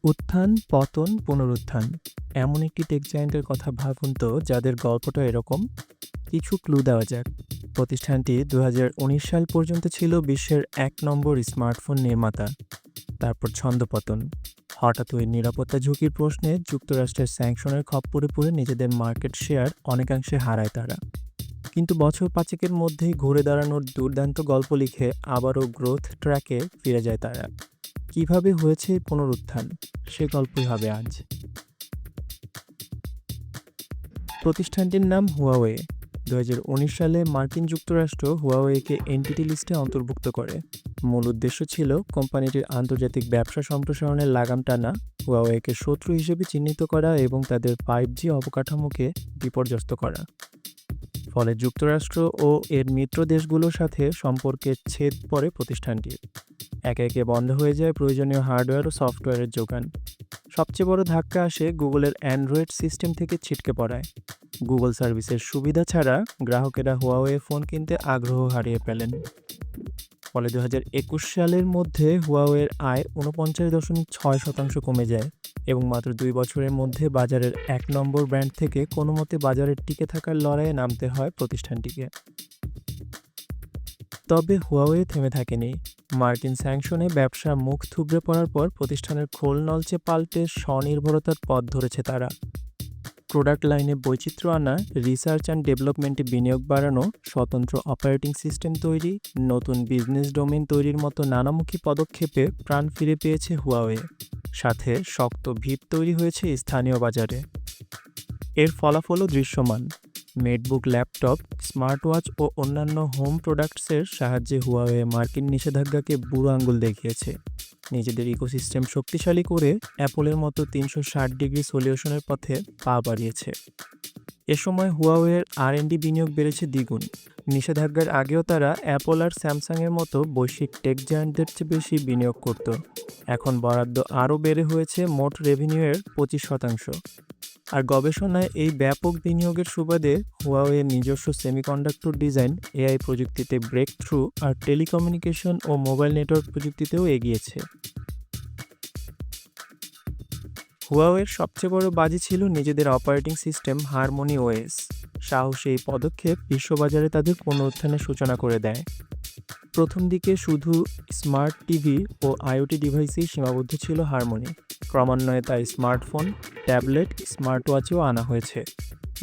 উত্থান, পতন, পুনরুত্থান। এমন একটি টেক জায়ান্টের কথা ভাবুন তো যাদের গল্পটা এরকম। কিছু ক্লু দেওয়া যাক। প্রতিষ্ঠানটি ২০১৯ সাল পর্যন্ত ছিল বিশ্বের ১ নম্বর স্মার্টফোন নির্মাতা। তারপর ছন্দপতন। হঠাৎ ওই নিরাপত্তা ঝুঁকির প্রশ্নে যুক্তরাষ্ট্রের স্যাংশনের খপ্পরে পড়ে নিজেদের মার্কেট শেয়ার অনেকাংশে হারায় তারা। কিন্তু বছর পাঁচেকের মধ্যেই ঘুরে দাঁড়ানোর দুর্দান্ত গল্প লিখে আবারও গ্রোথ ট্র্যাকে ফিরে যায় তারা। কিভাবে হয়েছে এই পুনরুত্থান, সে গল্পই হবে আজ। প্রতিষ্ঠানটির নাম হুয়াওয়ে। ২০১৯ সালে মার্কিন যুক্তরাষ্ট্র হুয়াওয়েকে এনটিটি লিস্টে অন্তর্ভুক্ত করে। মূল উদ্দেশ্য ছিল কোম্পানিটির আন্তর্জাতিক ব্যবসা সম্প্রসারণের লাগাম টানা, হুয়াওয়েকে শত্রু হিসেবে চিহ্নিত করা এবং তাদের 5G অবকাঠামোকে বিপর্যস্ত করা। ফলে যুক্তরাষ্ট্র ও এর মিত্র দেশগুলোর সাথে সম্পর্কের ছেদ পড়ে প্রতিষ্ঠানটির। একে একে বন্ধ হয়ে যায় প্রয়োজনীয় হার্ডওয়্যার ও সফটওয়্যারের যোগান। সবচেয়ে বড় ধাক্কা আসে গুগলের অ্যান্ড্রয়েড সিস্টেম থেকে ছিটকে পড়ায়। গুগল সার্ভিসের সুবিধা ছাড়া গ্রাহকেরা হুয়াওয়ে ফোন কিনতে আগ্রহ হারিয়ে ফেলেন। ফলে ২০২১ সালের মধ্যে হুয়াওয়ের আয় ৪৯.৬% কমে যায় এবং মাত্র ২ বছরের মধ্যে বাজারের ১ নম্বর ব্র্যান্ড থেকে কোনো মতে বাজারে টিকে থাকার লড়াইয়ে নামতে হয় প্রতিষ্ঠানটিকে। তবে হুয়াওয়ে থেমে থাকেনি। মার্কিন স্যাংশনে ব্যবসা মুখ থুবড়ে পড়ার পর প্রতিষ্ঠানের খোল নলচে পাল্টে স্বনির্ভরতার পথ ধরেছে তারা। প্রোডাক্ট লাইনে বৈচিত্র্য আনা, রিসার্চ অ্যান্ড ডেভেলপমেন্টে বিনিয়োগ বাড়ানো, স্বতন্ত্র অপারেটিং সিস্টেম তৈরি, নতুন বিজনেস ডোমেন তৈরির মতো নানামুখী পদক্ষেপে প্রাণ ফিরে পেয়েছে হুয়াওয়ে। সাথে শক্ত ভিত তৈরি হয়েছে স্থানীয় বাজারে। এর ফলাফলও দৃশ্যমান। নেটবুক, ল্যাপটপ, স্মার্ট ওয়াচ ও অন্যান্য হোম প্রোডাক্টসের সাহায্যে হুয়াওয়ে মার্কিন নিষেধাজ্ঞাকে বুড়ো আঙুল দেখিয়েছে। নিজেদের ইকোসিস্টেম শক্তিশালী করে অ্যাপলের মতো ৩৬০ ডিগ্রি সলিউশনের পথে পা বাড়িয়েছে। এ সময় হুয়াওয়ের আর&ডি বিনিয়োগ বেড়েছে দ্বিগুণ। নিষেধাজ্ঞার আগেও তারা অ্যাপল আর স্যামসাংয়ের মতো বৈশ্বিক টেক জায়ান্টদের চেয়ে বেশি বিনিয়োগ করত। এখন বরাদ্দ আরও বেড়ে হয়েছে মোট রেভিনিউয়ের ২৫%। আর গবেষণায় এই ব্যাপক বিনিয়োগের সুবাদে হুয়াওয়ের নিজস্ব সেমিকন্ডাক্টর ডিজাইন, এআই প্রযুক্তিতে ব্রেক থ্রু আর টেলিকমিউনিকেশন ও মোবাইল নেটওয়ার্ক প্রযুক্তিতেও এগিয়েছে। হুয়াওয়ের সবচেয়ে বড় বাজি ছিল নিজেদের অপারেটিং সিস্টেম হারমোনি ওএস। সাহসী এই পদক্ষেপ বিশ্ববাজারে তাদের পুনরুত্থানের সূচনা করে দেয়। প্রথম দিকে শুধু স্মার্ট টিভি ও আইওটি ডিভাইসেই সীমাবদ্ধ ছিল হারমোনি। ক্রমান্বয়ে তাই স্মার্টফোন, ট্যাবলেট, স্মার্ট ওয়াচেও আনা হয়েছে।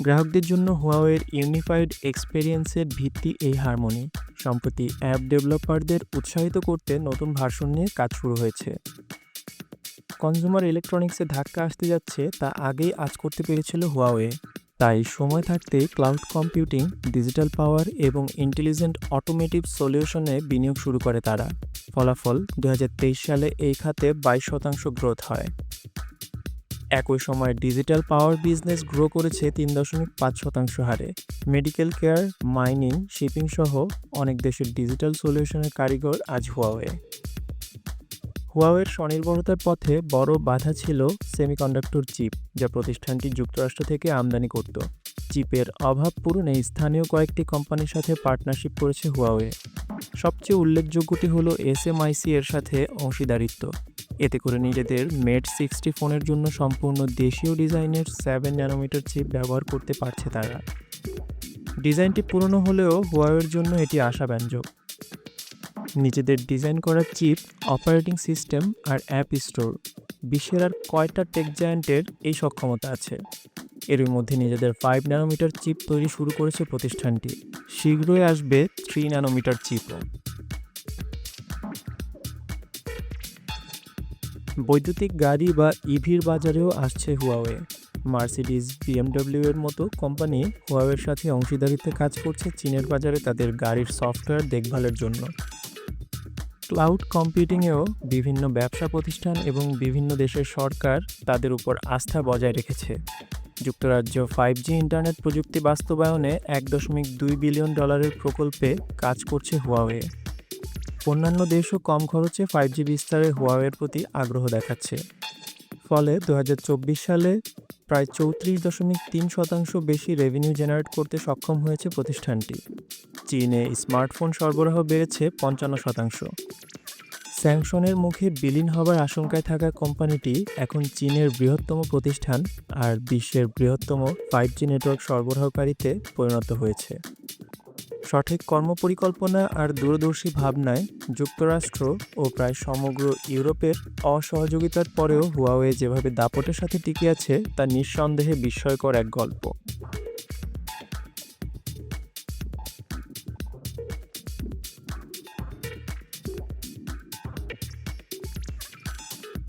গ্রাহকদের জন্য হুয়াওয়ের ইউনিফাইড এক্সপেরিয়েন্সের ভিত্তি এই হারমোনি। সম্প্রতি অ্যাপ ডেভেলপারদের উৎসাহিত করতে নতুন ভার্সন নিয়ে কাজ শুরু হয়েছে। কনজুমার ইলেকট্রনিক্সে ধাক্কা আসতে যাচ্ছে তা আগেই আঁচ করতে পেরেছিল হুয়াওয়ে। তাই সময় থাকতেই ক্লাউড কম্পিউটিং, ডিজিটাল পাওয়ার এবং ইন্টেলিজেন্ট অটোমেটিভ সলিউশনে বিনিয়োগ শুরু করে তারা। ফলাফল ২০২৩ সালে এই খাতে ২২% গ্রোথ হয়। একই সময় ডিজিটাল পাওয়ার বিজনেস গ্রো করেছে ৩.৫% হারে। মেডিকেল কেয়ার, মাইনিং, শিপিং সহ অনেক দেশের ডিজিটাল সলিউশনের কারিগর আজ হুয়াওয়ে। হুয়াওয়ের স্বনির্ভরতার পথে বড় বাধা ছিল সেমিকন্ডাক্টর চিপ, যা প্রতিষ্ঠানটি যুক্তরাষ্ট্র থেকে আমদানি করত। চিপের অভাব পূরণে স্থানীয় কয়েকটি কোম্পানির সাথে পার্টনারশিপ করেছে হুয়াওয়ে। সবচেয়ে উল্লেখযোগ্যটি হলো এসএমআইসি এর সাথে অংশীদারিত্ব। এতে করে নিজেদের মেট 60 ফোনের জন্য সম্পূর্ণ দেশীয় ডিজাইনের 7 ন্যানোমিটার চিপ ব্যবহার করতে পারছে তারা। ডিজাইনটি পুরনো হলেও হুয়াওয়ের জন্য এটি আশাব্যঞ্জক। নিজেদের ডিজাইন করা চিপ, অপারেটিং সিস্টেম আর অ্যাপ স্টোর। বিশ্বের আর কয়টা টেক জায়ান্টের এই সক্ষমতা আছে? এর মধ্যে নিজেদের 5 ন্যানোমিটার চিপ তৈরি শুরু করেছে প্রতিষ্ঠানটি। শীঘ্রই আসবে 3 ন্যানোমিটার চিপও। বৈদ্যুতিক গাড়ি বা ইভির বাজারেও আসছে হুয়াওয়ে। মার্সিডিজ, বিএমডব্লিউ এর মতো কোম্পানি হুয়াওয়ের সাথে অংশীদারিত্বে কাজ করছে চীনের বাজারে তাদের গাড়ির সফটওয়্যার দেখভালের জন্য। ক্লাউড কম্পিউটিংয়েও বিভিন্ন ব্যবসা প্রতিষ্ঠান এবং বিভিন্ন দেশের সরকার তাদের উপর আস্থা বজায় রেখেছে। যুক্তরাজ্য 5G ইন্টারনেট প্রযুক্তি বাস্তবায়নে $1.2 বিলিয়ন প্রকল্পে কাজ করছে হুয়াওয়ে। অন্যান্য দেশও কম খরচে 5G বিস্তারে হুয়াওয়ের প্রতি আগ্রহ দেখাচ্ছে। ফলে ২০২৪ সালে প্রায় ৩৪.৩% বেশি রেভিনিউ জেনারেট করতে সক্ষম হয়েছে প্রতিষ্ঠানটি। চীনে স্মার্টফোন সরবরাহ বেড়েছে ৫৫%। স্যাংশনের মুখে বিলীন হবার আশঙ্কায় থাকা কোম্পানিটি এখন চীনের বৃহত্তম প্রতিষ্ঠান আর বিশ্বের বৃহত্তম 5G নেটওয়ার্ক সরবরাহকারীতে পরিণত হয়েছে। সঠিক কর্মপরিকল্পনা আর দূরদর্শী ভাবনায় যুক্তরাষ্ট্র ও প্রায় সমগ্র ইউরোপের অসহযোগিতার পরেও হুয়াওয়ে যেভাবে দাপটের সাথে টিকে আছে তা নিঃসন্দেহে বিস্ময়কর এক গল্প।